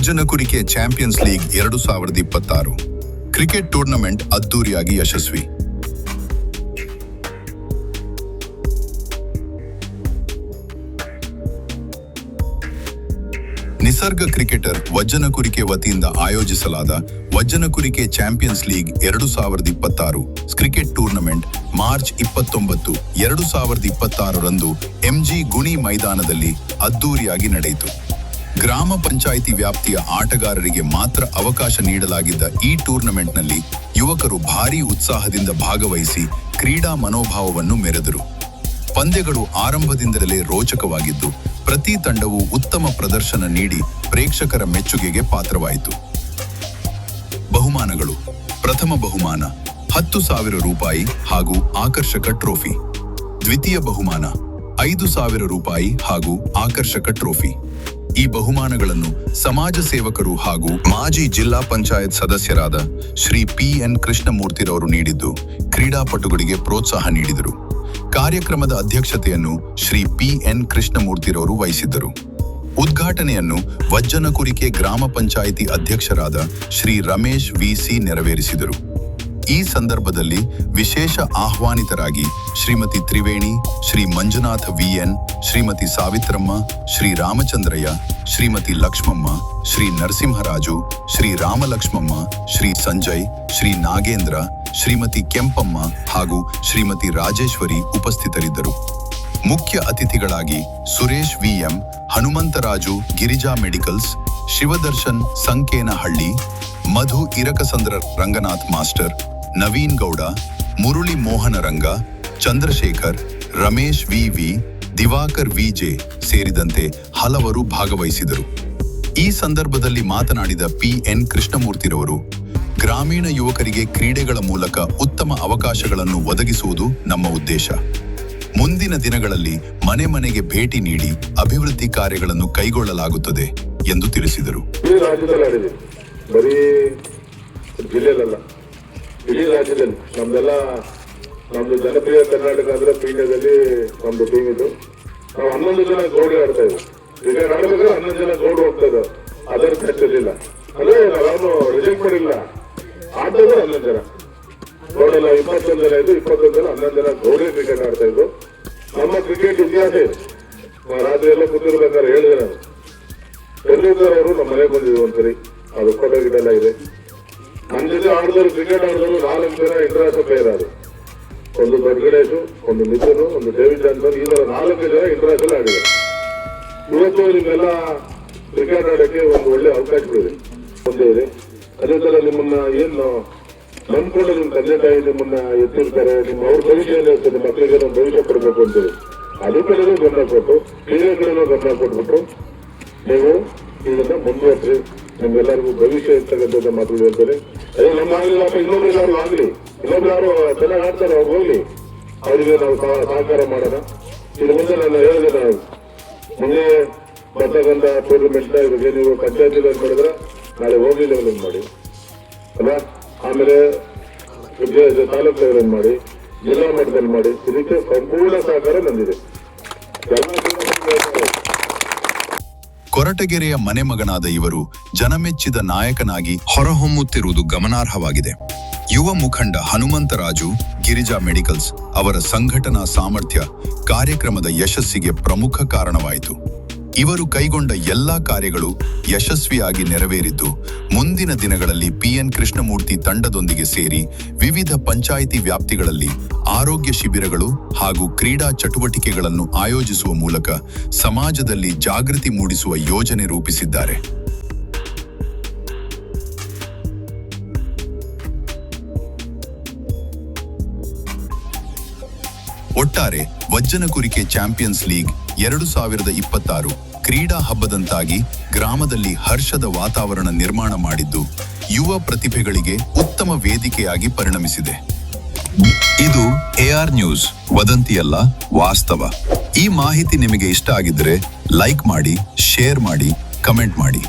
ವಜ್ಜನಕುರಿಕೆ champions league 2026 cricket tournament ಅದ್ದೂರಿಯಾಗಿ ಯಶಸ್ವಿ. Nisarga cricketer Vajjanakurike ವತಿಯಿಂದ ಆಯೋಜಿಸಲಾದ Vajjanakurike champions league 2026 cricket tournament March 29, 2026 ರಂದು ಎಂಜಿ ಗುಣಿ ಮೈದಾನದಲ್ಲಿ ಅದ್ದೂರಿಯಾಗಿ ನಡೆಯಿತು. ಗ್ರಾಮ ಪಂಚಾಯಿತಿ ವ್ಯಾಪ್ತಿಯ ಆಟಗಾರರಿಗೆ ಮಾತ್ರ ಅವಕಾಶ ನೀಡಲಾಗಿದ್ದ ಈ ಟೂರ್ನಮೆಂಟ್ನಲ್ಲಿ ಯುವಕರು ಭಾರೀ ಉತ್ಸಾಹದಿಂದ ಭಾಗವಹಿಸಿ ಕ್ರೀಡಾ ಮನೋಭಾವವನ್ನು ಮೆರೆದರು. ಪಂದ್ಯಗಳು ಆರಂಭದಿಂದಲೇ ರೋಚಕವಾಗಿದ್ದು, ಪ್ರತಿ ತಂಡವು ಉತ್ತಮ ಪ್ರದರ್ಶನ ನೀಡಿ ಪ್ರೇಕ್ಷಕರ ಮೆಚ್ಚುಗೆಗೆ ಪಾತ್ರವಾಯಿತು. ಬಹುಮಾನಗಳು: ಪ್ರಥಮ ಬಹುಮಾನ 10,000 ರೂಪಾಯಿ ಹಾಗೂ ಆಕರ್ಷಕ ಟ್ರೋಫಿ. ದ್ವಿತೀಯ ಬಹುಮಾನ 5,000 ರೂಪಾಯಿ ಹಾಗೂ ಆಕರ್ಷಕ ಟ್ರೋಫಿ. ಈ ಬಹುಮಾನಗಳನ್ನು ಸಮಾಜ ಸೇವಕರು ಹಾಗೂ ಮಾಜಿ ಜಿಲ್ಲಾ ಪಂಚಾಯತ್ ಸದಸ್ಯರಾದ ಶ್ರೀ PN ಕೃಷ್ಣಮೂರ್ತಿರವರು ನೀಡಿದ್ದು, ಕ್ರೀಡಾಪಟುಗಳಿಗೆ ಪ್ರೋತ್ಸಾಹ ನೀಡಿದರು. ಕಾರ್ಯಕ್ರಮದ ಅಧ್ಯಕ್ಷತೆಯನ್ನು ಶ್ರೀ PN ಕೃಷ್ಣಮೂರ್ತಿರವರು ವಹಿಸಿದ್ದರು. ಉದ್ಘಾಟನೆಯನ್ನು ವಜ್ಜನಕುರಿಕೆ ಗ್ರಾಮ ಪಂಚಾಯಿತಿ ಅಧ್ಯಕ್ಷರಾದ ಶ್ರೀ ರಮೇಶ್ VC ನೆರವೇರಿಸಿದರು. ಈ ಸಂದರ್ಭದಲ್ಲಿ ವಿಶೇಷ ಆಹ್ವಾನಿತರಾಗಿ ಶ್ರೀಮತಿ ತ್ರಿವೇಣಿ, ಶ್ರೀ ಮಂಜುನಾಥ VN, ಶ್ರೀಮತಿ ಸಾವಿತ್ರಮ್ಮ, ಶ್ರೀ ರಾಮಚಂದ್ರಯ್ಯ, ಶ್ರೀಮತಿ ಲಕ್ಷ್ಮಮ್ಮ, ಶ್ರೀ ನರಸಿಂಹರಾಜು, ಶ್ರೀ ರಾಮಲಕ್ಷ್ಮಮ್ಮ, ಶ್ರೀ ಸಂಜಯ್, ಶ್ರೀ ನಾಗೇಂದ್ರ, ಶ್ರೀಮತಿ ಕೆಂಪಮ್ಮ ಹಾಗೂ ಶ್ರೀಮತಿ ರಾಜೇಶ್ವರಿ ಉಪಸ್ಥಿತರಿದ್ದರು. ಮುಖ್ಯ ಅತಿಥಿಗಳಾಗಿ ಸುರೇಶ್ VM, ಹನುಮಂತರಾಜು ಗಿರಿಜಾ ಮೆಡಿಕಲ್ಸ್, ಶಿವದರ್ಶನ್ ಸಂಕೇನಹಳ್ಳಿ, ಮಧು ಇರಕಸಂದ್ರ ರಂಗನಾಥ್ ಮಾಸ್ಟರ್, ನವೀನ್ ಗೌಡ, ಮುರುಳಿ ಮೋಹನ ರಂಗ, ಚಂದ್ರಶೇಖರ್, ರಮೇಶ್ VV, ದಿವಾಕರ್ VJ ಸೇರಿದಂತೆ ಹಲವರು ಭಾಗವಹಿಸಿದರು. ಈ ಸಂದರ್ಭದಲ್ಲಿ ಮಾತನಾಡಿದ PN ಕೃಷ್ಣಮೂರ್ತಿರವರು, ಗ್ರಾಮೀಣ ಯುವಕರಿಗೆ ಕ್ರೀಡೆಗಳ ಮೂಲಕ ಉತ್ತಮ ಅವಕಾಶಗಳನ್ನು ಒದಗಿಸುವುದು ನಮ್ಮ ಉದ್ದೇಶ. ಮುಂದಿನ ದಿನಗಳಲ್ಲಿ ಮನೆ ಮನೆಗೆ ಭೇಟಿ ನೀಡಿ ಅಭಿವೃದ್ಧಿ ಕಾರ್ಯಗಳನ್ನು ಕೈಗೊಳ್ಳಲಾಗುತ್ತದೆ ಎಂದು ತಿಳಿಸಿದರು. ಬರೀ ಜಿಲ್ಲೆಯಲ್ಲ, ಇಡೀ ರಾಜ್ಯದಲ್ಲಿ ನಮ್ದು ಜನಪ್ರಿಯ ಕರ್ನಾಟಕ ಅಂದ್ರೆ ಪೀಠದಲ್ಲಿ ನಮ್ದು ಟೀಮ್ ಇದು. ನಾವು 11 ಜನ ಗೌಡಿ ಆಡ್ತಾ ಇದ್ವಿ. ಕ್ರಿಕೆಟ್ ಆಡ್ಬೇಕಾದ್ರೆ 11 ಜನ ಗೌಡು ಹೋಗ್ತಾ ಇದ್ದ, ಅದರ್ ಮ್ಯಾಚ್ ಇರಲಿಲ್ಲ. ಅಂದ್ರೆ ನಾವು ರಿಜೆಕ್ಟ್ ಮಾಡಿಲ್ಲ, ಆಟೋದು 11 ಜನ ಗೌಡೆಲ್ಲ 21 ಜನ ಇದ್ದು, 21 ಜನ 11 ಜನ ಗೌಡಿ ಕ್ರಿಕೆಟ್ ಆಡ್ತಾ ಇದ್ದು. ನಮ್ಮ ಕ್ರಿಕೆಟ್ ಇತಿಹಾಸ ಇದೆ. ರಾತ್ರಿ ಎಲ್ಲ ಕೂತಿರ್ಬೇಕಾದ್ರೆ ಹೇಳಿದೆ ನಾನು, ತೆಂಡೂಲ್ಕರ್ ಅವರು ನಮ್ಮ ಮನೆಗೆ ಬಂದಿದ್ರು ಒಂದ್ಸರಿ, ಅದು ಫೋಟೋ ಗಿಟೆಲ್ಲ ಇದೆ. ನನ್ನ ಜೊತೆ ಆಡಿದವರು ಕ್ರಿಕೆಟ್ ಆಡಿದವರು 4 ಜನ ಇಂಟರ್ನ್ಯಾಷನಲ್ ಪ್ಲೇಯರ್ ಆದ್ರು. ಒಂದು ದೊಡ್ಡ ಗಣೇಶ್, ಒಂದು ಮಿಥುನ್, ಒಂದು ಡೇವಿಡ್ ಜಾನ್ಸನ್, ಈ ತರ 4 ಜನ ಇಂಟರ್ನ್ಯಾಷನಲ್ ಆಡಿದ್ದಾರೆ. ಇವತ್ತು ನಿಮ್ಮೆಲ್ಲ ಕ್ರಿಕೆಟ್ ಆಡೋಕ್ಕೆ ಒಂದು ಒಳ್ಳೆ ಅವಕಾಶಗಳಿದೆ, ಒಂದೇ ಇದೆ. ಅದೇ ತರ ನಿಮ್ಮನ್ನ ಏನು ನಂಬ್ಕೊಂಡು ನಿಮ್ ತಂದೆ ತಾಯಿ ನಿಮ್ಮನ್ನ ಎತ್ತಿರ್ತಾರೆ, ಅವ್ರ ಭವಿಷ್ಯ ಏನಿರ್ತದೆ, ಮಕ್ಕಳಿಗೆ ನಮ್ಮ ಭವಿಷ್ಯ ಕೊಡಬೇಕು ಅಂತೇಳಿ ಅದ್ರ ಕಡೆನೂ ಗಮನ ಕೊಟ್ಟು, ಕ್ರೀಡೆ ಕಡೆನೂ ಗಮನ ಕೊಟ್ಬಿಟ್ಟು ನೀವು ಇದನ್ನ ಮುಂದುವರ್ಸಿ. ನಿಮ್ಗೆಲ್ಲರಿಗೂ ಭವಿಷ್ಯ ಇರ್ತಕ್ಕಂಥ ಮಾತುಗಳು ಹೇಳ್ತಾರೆ. ಅದೇ ನಮ್ಮ ಆಗಲಿಲ್ಲ, ಇನ್ನೊಬ್ರು ಯಾರು ಆಗ್ಲಿ, ಇನ್ನೊಬ್ರು ಯಾರು ಚೆನ್ನಾಗಿ ಆಡ್ತಾರೆ ಅವ್ರು ಹೋಗ್ಲಿ, ಅವರಿಗೆ ನಾವು ಸಹಕಾರ ಮಾಡೋಣ. ಇನ್ನು ಮುಂದೆ ನಾನು ಹೇಳಿದೆ, ನಾವು ಮುಂದೆ ಬರ್ತಕ್ಕಂಥ ಟೂರ್ನಮೆಂಟ್ ಇವಾಗ ನೀವು ಪಂಚಾಯತಿ ಮಾಡಿದ್ರೆ ನಾಳೆ ಹೋಗಿ ಲೆವೆಲ್ ಮಾಡಿ ಅಲ್ಲ, ಆಮೇಲೆ ತಾಲೂಕು ಲೆವೆಲ್ ಮಾಡಿ, ಜಿಲ್ಲಾ ಮಟ್ಟದಲ್ಲಿ ಮಾಡಿ. ಇದಕ್ಕೆ ಸಂಪೂರ್ಣ ಸಹಕಾರ ನಂದಿದೆ. ಕೊರಟಗೆರೆಯ ಮನೆ ಮಗನಾದ ಇವರು ಜನಮೆಚ್ಚಿದ ನಾಯಕನಾಗಿ ಹೊರಹೊಮ್ಮುತ್ತಿರುವುದು ಗಮನಾರ್ಹವಾಗಿದೆ. ಯುವ ಮುಖಂಡ ಹನುಮಂತರಾಜು ಗಿರಿಜಾ ಮೆಡಿಕಲ್ಸ್ ಅವರ ಸಂಘಟನಾ ಸಾಮರ್ಥ್ಯ ಕಾರ್ಯಕ್ರಮದ ಯಶಸ್ಸಿಗೆ ಪ್ರಮುಖ ಕಾರಣವಾಯಿತು. ಇವರು ಕೈಗೊಂಡ ಎಲ್ಲಾ ಕಾರ್ಯಗಳು ಯಶಸ್ವಿಯಾಗಿ ನೆರವೇರಿದ್ದು, ಮುಂದಿನ ದಿನಗಳಲ್ಲಿ PN ಕೃಷ್ಣಮೂರ್ತಿ ತಂಡದೊಂದಿಗೆ ಸೇರಿ ವಿವಿಧ ಪಂಚಾಯಿತಿ ವ್ಯಾಪ್ತಿಗಳಲ್ಲಿ ಆರೋಗ್ಯ ಶಿಬಿರಗಳು ಹಾಗೂ ಕ್ರೀಡಾ ಚಟುವಟಿಕೆಗಳನ್ನು ಆಯೋಜಿಸುವ ಮೂಲಕ ಸಮಾಜದಲ್ಲಿ ಜಾಗೃತಿ ಮೂಡಿಸುವ ಯೋಜನೆ ರೂಪಿಸಿದ್ದಾರೆ. ಒಟ್ಟಾರೆ ವಜ್ಜನಕುರಿಕೆ ಚಾಂಪಿಯನ್ಸ್ ಲೀಗ್ 2026 ಕ್ರೀಡಾ ಹಬ್ಬದಂತಾಗಿ ಗ್ರಾಮದಲ್ಲಿ ಹರ್ಷದ ವಾತಾವರಣ ನಿರ್ಮಾಣ ಮಾಡಿದ್ದು, ಯುವ ಪ್ರತಿಭೆಗಳಿಗೆ ಉತ್ತಮ ವೇದಿಕೆಯಾಗಿ ಪರಿಣಮಿಸಿದೆ. ಇದು AR ನ್ಯೂಸ್, ವದಂತಿಯಲ್ಲ ವಾಸ್ತವ. ಈ ಮಾಹಿತಿ ನಿಮಗೆ ಇಷ್ಟ ಆಗಿದ್ರೆ ಲೈಕ್ ಮಾಡಿ, ಶೇರ್ ಮಾಡಿ, ಕಮೆಂಟ್ ಮಾಡಿ.